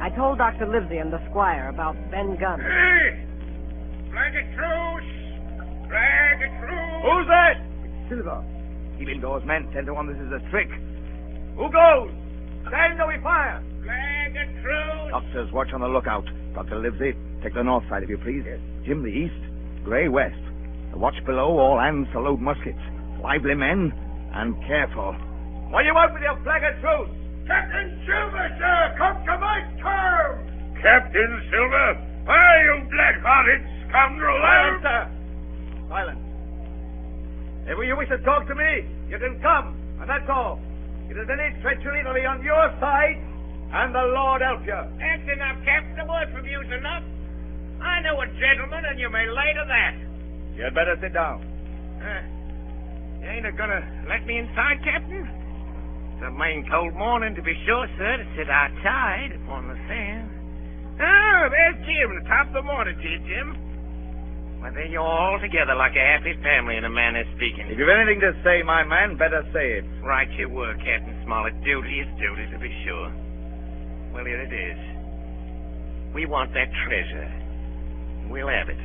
I told Dr. Livesey and the squire about Ben Gunn. Hey! Flag a truce! Flag a truce! Who's that? It's Silver. Keep indoors, men. 10 to 1, this is a trick. Who goes? Stand or we fire. Flag a truce! Doctors, watch on the lookout. Dr. Livesey, take the north side, if you please. Jim, the east. Gray, west. The watch below, all hands to load muskets. Lively men, and careful. What do you want with your flag of truce? Captain Silver, sir! Come to my terms! Captain Silver? Why, you black-hearted scoundrel! Silence, sir! Silence. If you wish to talk to me, you can come, and that's all. If there's any treachery, it'll be on your side, and the Lord help you. That's enough, Captain. A word from you's enough. I know a gentleman, and you may lay to that. You'd better sit down. You ain't a-gonna let me inside, Captain? It's a main cold morning, to be sure, sir, to sit outside upon the sand. Oh, there's Jim, the top of the morning to you, Jim. Well, there you're all together like a happy family in a manner of speaking. If you've anything to say, my man, better say it. Right you were, Captain Smollett. Duty is duty, to be sure. Well, here it is. We want that treasure. We'll have it.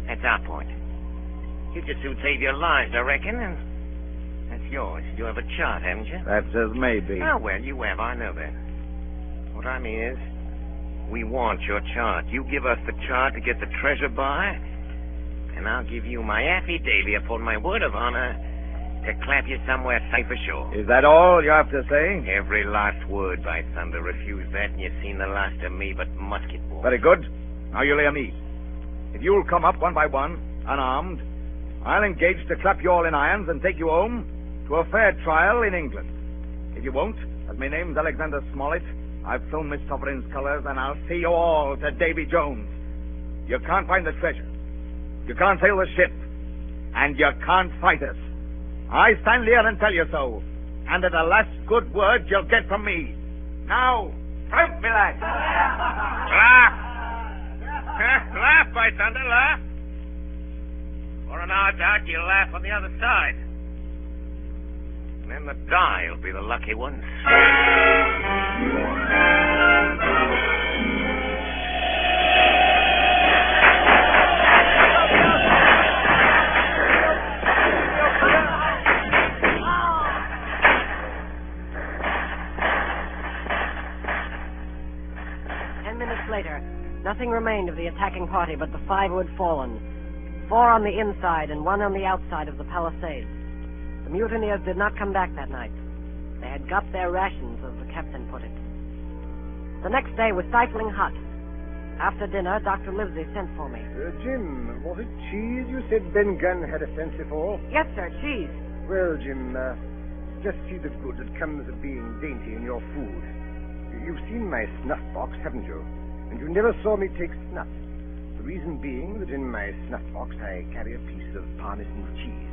That's our point. You just soon save your lives, I reckon, and that's yours. You have a chart, haven't you? That's as may be. Oh, well, you have. I know that. What I mean is, we want your chart. You give us the chart to get the treasure by, and I'll give you my affidavit upon my word of honor to clap you somewhere safe ashore. Is that all you have to say? Every last word, by thunder. Refuse that, and you've seen the last of me but musket balls. Very good. Now you lay me. If you'll come up one by one, unarmed, I'll engage to clap you all in irons and take you home to a fair trial in England. If you won't, as my name's Alexander Smollett, I've flown Miss Sovereign's colours, and I'll see you all to Davy Jones. You can't find the treasure. You can't sail the ship. And you can't fight us. I stand here and tell you so. And at the last good word you'll get from me. Now, out, me lad. Laugh! Laugh, by thunder, laugh. For an hour's out, you'll laugh on the other side. And then the die will be the lucky ones. 10 minutes later, nothing remained of the attacking party but the 5 who had fallen. 4 on the inside and 1 on the outside of the palisade. The mutineers did not come back that night. They had got their rations, as the captain put it. The next day was stifling hot. After dinner, Dr. Livesey sent for me. Jim, was it cheese you said Ben Gunn had a fancy for? Yes, sir, cheese. Well, Jim, just see the good that comes of being dainty in your food. You've seen my snuff box, haven't you? And you never saw me take snuff. The reason being that in my snuff box I carry a piece of Parmesan cheese.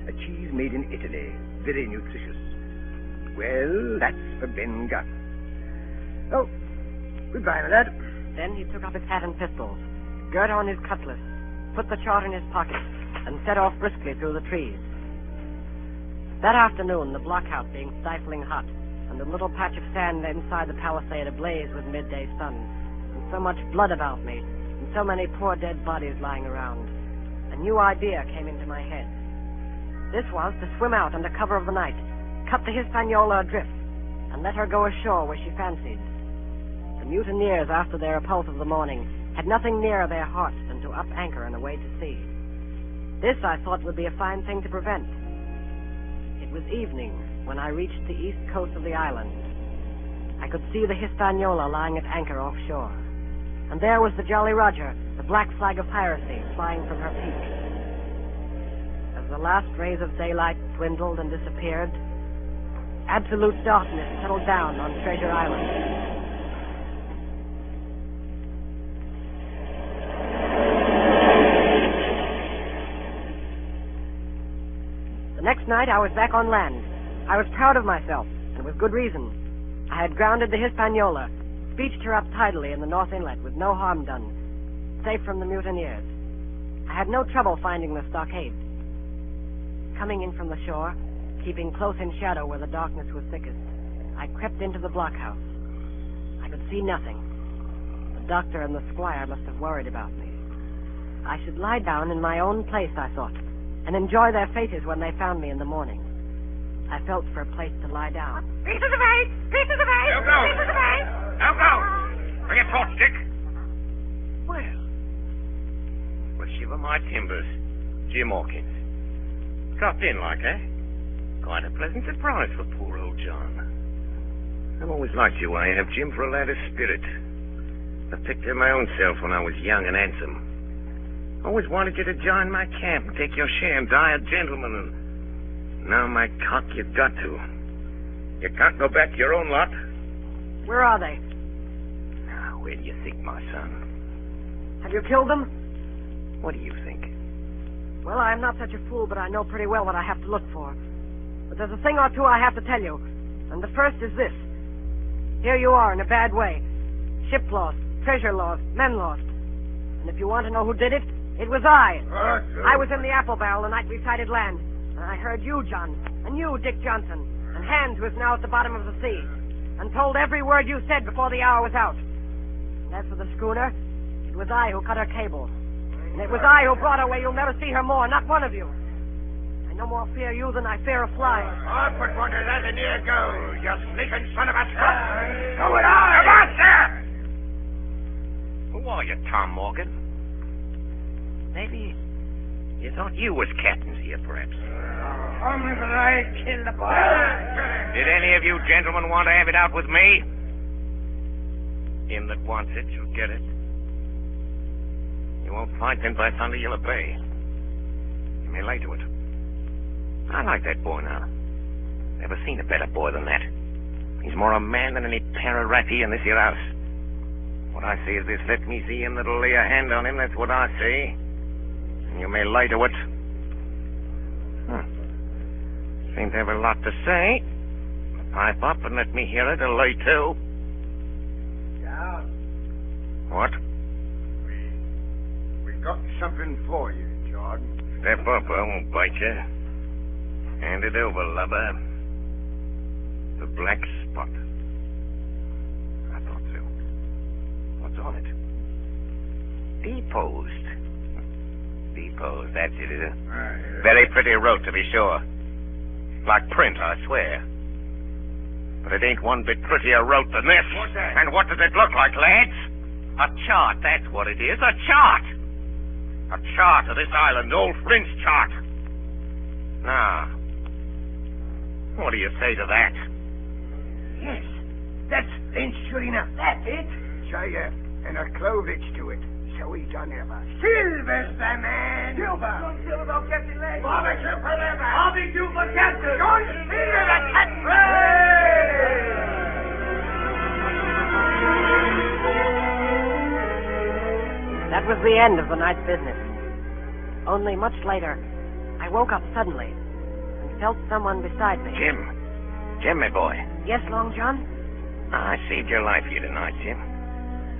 A cheese made in Italy, very nutritious. Well, that's for Ben Gunn. Oh, goodbye, my lad. Then he took up his hat and pistols, girt on his cutlass, put the chart in his pocket, and set off briskly through the trees. That afternoon, the blockhouse being stifling hot, and the little patch of sand inside the palisade ablaze with midday sun, and so much blood about me, and so many poor dead bodies lying around, a new idea came into my head. This was to swim out under cover of the night, cut the Hispaniola adrift, and let her go ashore where she fancied. The mutineers, after their repulse of the morning, had nothing nearer their hearts than to up anchor and away to sea. This, I thought, would be a fine thing to prevent. It was evening when I reached the east coast of the island. I could see the Hispaniola lying at anchor offshore. And there was the Jolly Roger, the black flag of piracy, flying from her peak. As the last rays of daylight dwindled and disappeared, absolute darkness settled down on Treasure Island. The next night I was back on land. I was proud of myself, and with good reason. I had grounded the Hispaniola, beached her up tidily in the North Inlet with no harm done, safe from the mutineers. I had no trouble finding the stockade. Coming in from the shore, keeping close in shadow where the darkness was thickest, I crept into the blockhouse. I could see nothing. The doctor and the squire must have worried about me. I should lie down in my own place, I thought, and enjoy their faces when they found me in the morning. I felt for a place to lie down. Pieces of eight! Pieces of eight! Now go! Pieces of eight! Now go! Bring a torch, Dick. Well, shiver my timbers. Jim Hawkins. Dropped in like that. Quite a pleasant surprise for poor old John. I've always liked you, I have, Jim, for a lad of spirit. I picked him my own self when I was young and handsome. Always wanted you to join my camp and take your share and die a gentleman. And now, my cock, you've got to. You can't go back to your own lot. Where are they? Now, where do you think, my son? Have you killed them? What do you think? Well, I am not such a fool, but I know pretty well what I have to look for. But there's a thing or two I have to tell you. And the first is this. Here you are in a bad way. Ship lost, treasure lost, men lost. And if you want to know who did it, it was I. I was in the apple barrel the night we sighted land. And I heard you, John, and you, Dick Johnson, and Hans, who is now at the bottom of the sea, and told every word you said before the hour was out. And as for the schooner, it was I who cut her cable. And it was I who brought her where you'll never see her more, not one of you. I no more fear you than I fear a fly. I'll put one to that and here go, you sneaking son of a skunk. So would I. Come on, sir. Who are you, Tom Morgan? Maybe you thought you was captains here, perhaps. Only that I killed the boy. Did any of you gentlemen want to have it out with me? Him that wants it shall get it. You won't fight him by thunder, you'll obey. You may lay to it. I like that boy now. Never seen a better boy than that. He's more a man than any para-ratty in this here house. What I say is this, let me see him that'll lay a hand on him, that's what I say. And you may lay to it. Seem to have a lot to say. Pipe up and let me hear it, or lay to. John. What? We got something for you, Jordan. Step up, I won't bite you. Hand it over, lubber. The black spot. I thought so. What's on it? Deposed. Deposed, that's it, is it? Very pretty wrote, to be sure. Like print, I swear. But it ain't one bit prettier wrote than this. What's that? And what does it look like, lads? A chart, that's what it is. A chart! A chart of this island, old Flint's chart. Now, what do you say to that? Yes, that's Flint, sure enough. That's it. Jaya, and a clovage to it. So he done ever. Silver's the man. Silver! Silver, Captain Leg! Barbecue forever. Barbecue for Captain! John Silver, the cat. That was the end of the night's business. Only much later, I woke up suddenly and felt someone beside me. Jim. Jim, my boy. Yes, Long John? I saved your life here tonight, Jim.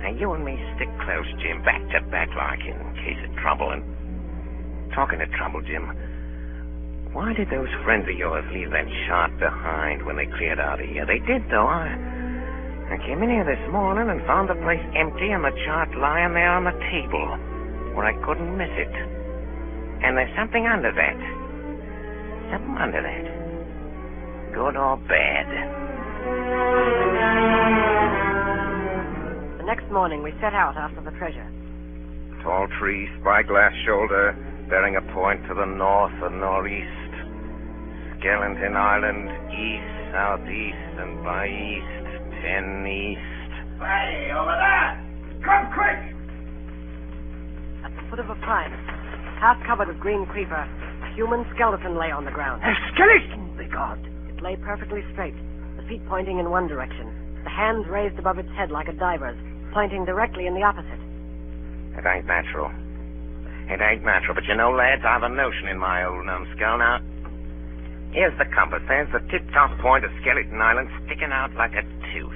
Now, you and me stick close, Jim, back to back like in case of trouble. And talking of trouble, Jim, why did those friends of yours leave that chart behind when they cleared out of here? They did, though. I came in here this morning and found the place empty and the chart lying there on the table where I couldn't miss it. And there's something under that. Something under that. Good or bad. The next morning, we set out after the treasure. Tall tree, spyglass shoulder, bearing a point to the north and northeast. Skeleton Island, east, southeast, and by east, 10 east. Hey, over there! Come quick! At the foot of a pine, half covered with green creeper, a human skeleton lay on the ground. A skeleton, by God! It lay perfectly straight, the feet pointing in one direction, the hands raised above its head like a diver's, pointing directly in the opposite. It ain't natural. It ain't natural, but you know, lads, I've a notion in my old numbskull. Now, here's the compass. There's the tip-top point of Skeleton Island sticking out like a tooth.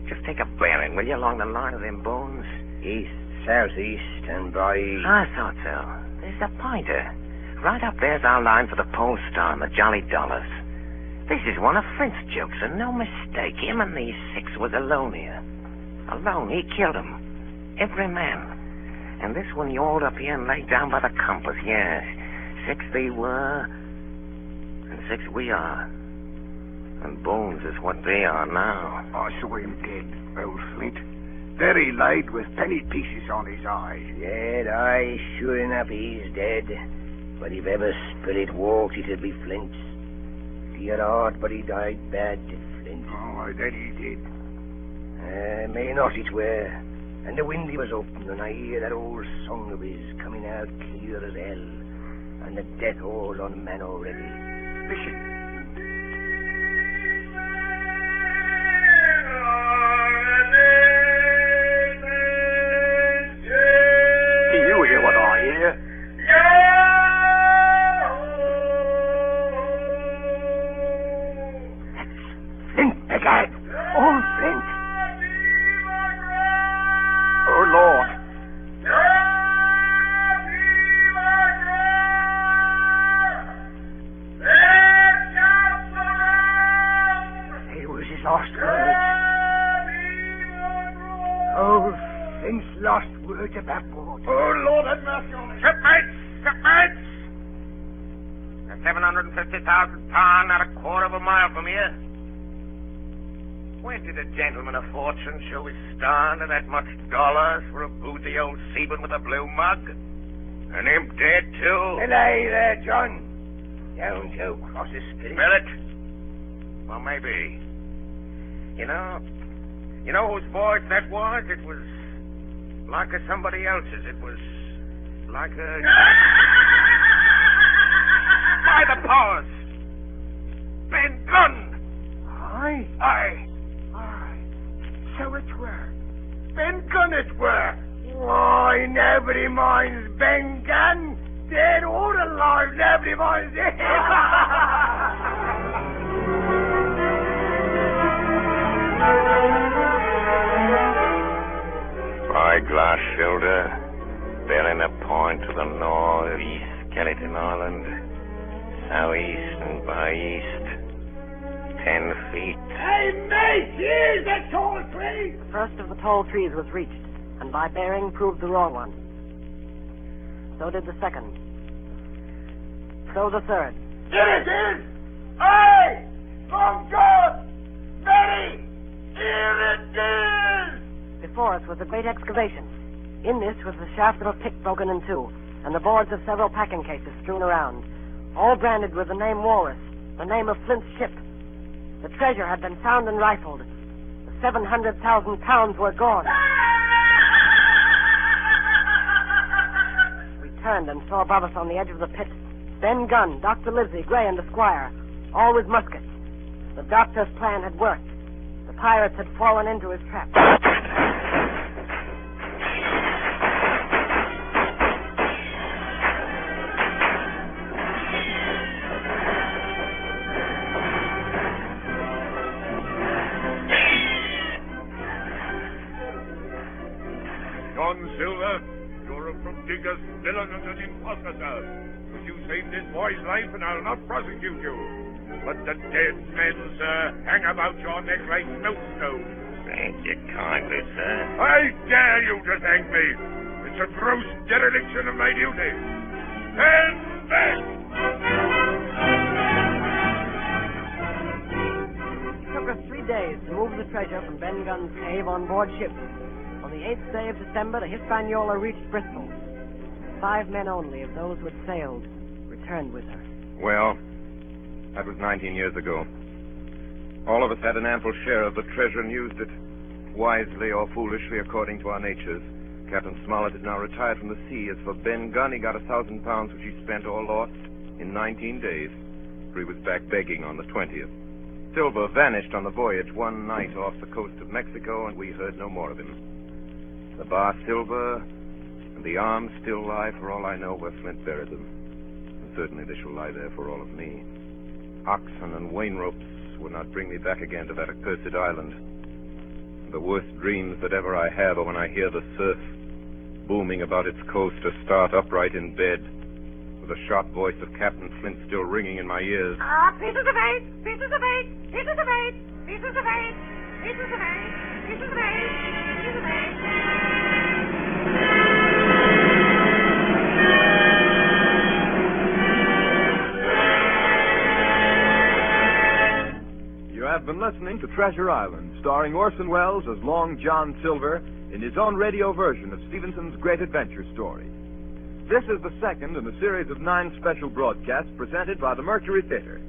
Just take a bearing, will you, along the line of them bones? East, southeast, and by... I thought so. There's a pointer. Right up there's our line for the Pole Star and the Jolly Dollars. This is one of Flint's jokes, and no mistake. Him and these six was alone here. Alone, he killed 'em. Every man. And this one he hauled up here and laid down by the compass, yes. 6 they were, and 6 we are. And bones is what they are now. I saw him dead, old Flint. There he laid with penny pieces on his eyes. Dead, aye, sure enough he's dead. But if ever spirit walked, it'd be Flint's. Dear heart, but he died bad, did Flint. Oh, that he did. May not it were. And the windy was open, and I hear that old song of his coming out clear as hell. And the death hall's on man already. Listen. Do you hear what I hear? Flint again! Old Flint! Oh, Lord. It was his last words. Old Flint's last words about board. Oh, Lord, have mercy on me. Shipmates! Shipmates! They're 750,000 pound, not a quarter of a mile from here. When did a gentleman of fortune show his stand at that much dollars for a boozy old seaman with a blue mug? And him dead, too. Belay there, John. Down to cross his spirit. Spirit? Well, maybe. You know whose voice that was? It was like a somebody else's. It was like a... By the powers! Ben Gunn! Aye? Aye. So it were. Ben Gunn it were. Why, nobody minds Ben Gunn. Dead or alive, nobody minds it. Spyglass shoulder, bearing a point to the northeast Skeleton Island, southeast and by east, 10 feet. Hey, mate, here's the tall tree. The first of the tall trees was reached, and by bearing proved the wrong one. So did the second. So the third. Here it is. Aye, from God, Betty, here it is. Before us was a great excavation. In this was the shaft of a pick broken in two, and the boards of several packing cases strewn around, all branded with the name Walrus, the name of Flint's ship. The treasure had been found and rifled. The 700,000 pounds were gone. We turned and saw above us on the edge of the pit Ben Gunn, Dr. Livesey, Gray, and the squire, all with muskets. The doctor's plan had worked. The pirates had fallen into his trap. Silver, you're a prodigious villain and an impostor, sir. But you saved this boy's life, and I'll not prosecute you. But the dead men, sir, hang about your neck like millstones. Thank you kindly, sir. I dare you to thank me. It's a gross dereliction of my duty. Stand back! It took us 3 days to move the treasure from Ben Gunn's cave on board ship. On the 8th day of December, the Hispaniola reached Bristol. 5 men only of those who had sailed returned with her. Well, that was 19 years ago. All of us had an ample share of the treasure and used it, wisely or foolishly according to our natures. Captain Smollett is now retired from the sea. As for Ben Gunn, he got £1,000 which he spent or lost in 19 days, for he was back begging on the 20th. Silver vanished on the voyage one night off the coast of Mexico, and we heard no more of him. The bar silver and the arms still lie, for all I know, where Flint buried them. And certainly they shall lie there for all of me. Oxen and wain ropes will not bring me back again to that accursed island. The worst dreams that ever I have are when I hear the surf booming about its coast or start upright in bed, with the sharp voice of Captain Flint still ringing in my ears. Pieces of eight, pieces of eight, pieces of eight, pieces of eight, pieces of eight, pieces of eight. You have been listening to Treasure Island, starring Orson Welles as Long John Silver in his own radio version of Stevenson's great adventure story. This is the second in a series of 9 special broadcasts presented by the Mercury Theater.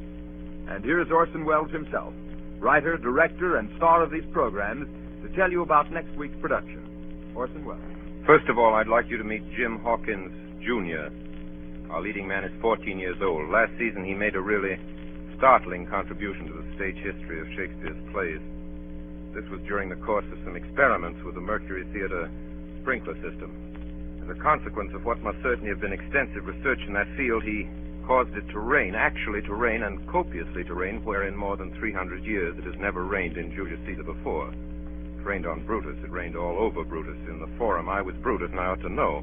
And here is Orson Welles himself, writer, director, and star of these programs, to tell you about next week's production. Orson Welles. First of all, I'd like you to meet Jim Hawkins, Jr. Our leading man is 14 years old. Last season, he made a really startling contribution to the stage history of Shakespeare's plays. This was during the course of some experiments with the Mercury Theater sprinkler system. As a consequence of what must certainly have been extensive research in that field, he caused it to rain, actually to rain, and copiously to rain, where in more than 300 years it has never rained in Julius Caesar before. It rained on Brutus. It rained all over Brutus. In the Forum, I was Brutus, and I ought to know.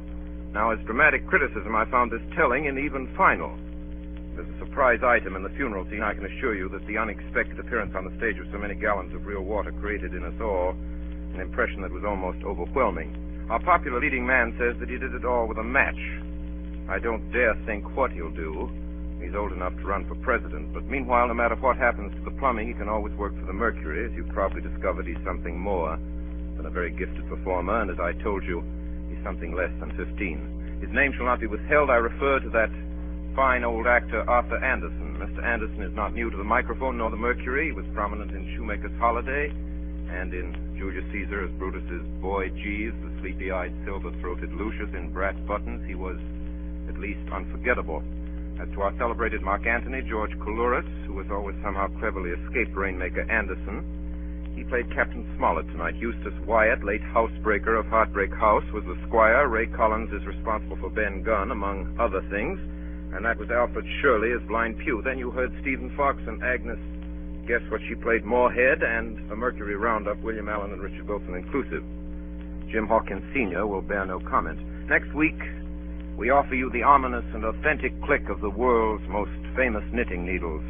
Now, as dramatic criticism, I found this telling and even final. There's a surprise item in the funeral scene. I can assure you that the unexpected appearance on the stage of so many gallons of real water created in us all an impression that was almost overwhelming. Our popular leading man says that he did it all with a match. I don't dare think what he'll do. He's old enough to run for president. But meanwhile, no matter what happens to the plumbing, he can always work for the Mercury. As you've probably discovered, he's something more than a very gifted performer. And as I told you, he's something less than 15. His name shall not be withheld. I refer to that fine old actor Arthur Anderson. Mr. Anderson is not new to the microphone nor the Mercury. He was prominent in Shoemaker's Holiday and in Julius Caesar as Brutus's boy Jeeves, the sleepy-eyed, silver-throated Lucius in brass buttons. He was at least unforgettable. As to our celebrated Mark Antony, George Coulouris, who has always somehow cleverly escaped Rainmaker Anderson, he played Captain Smollett tonight. Eustace Wyatt, late housebreaker of Heartbreak House, was the squire. Ray Collins is responsible for Ben Gunn, among other things. And that was Alfred Shirley as Blind Pew. Then you heard Stephen Fox and Agnes, guess what she played, Moorhead, and a Mercury roundup, William Allen and Richard Wilson inclusive. Jim Hawkins Sr. will bear no comment. Next week, we offer you the ominous and authentic click of the world's most famous knitting needles,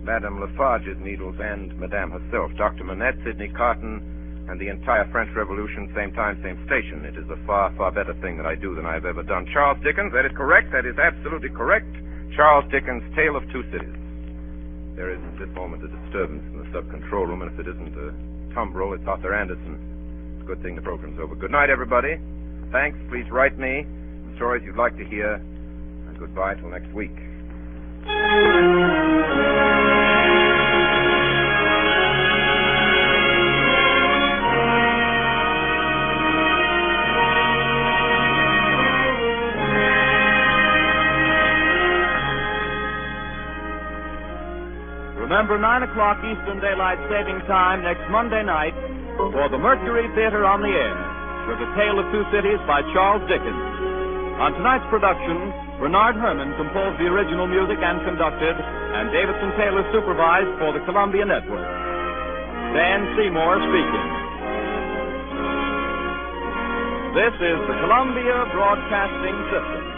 Madame Lafarge's needles and Madame herself, Dr. Manette, Sidney Carton, and the entire French Revolution, same time, same station. It is a far, far better thing that I do than I've ever done. Charles Dickens, that is correct. That is absolutely correct. Charles Dickens' Tale of Two Cities. There is at this moment a disturbance in the sub-control room, and if it isn't a tumbrel, it's Arthur Anderson. It's a good thing the program's over. Good night, everybody. Thanks. Please write me the stories you'd like to hear, and goodbye till next week. Remember, 9 o'clock Eastern Daylight Saving Time next Monday night for the Mercury Theater on the Air with A Tale of Two Cities by Charles Dickens. On tonight's production, Bernard Herrmann composed the original music and conducted, and Davidson Taylor supervised for the Columbia Network. Dan Seymour speaking. This is the Columbia Broadcasting System.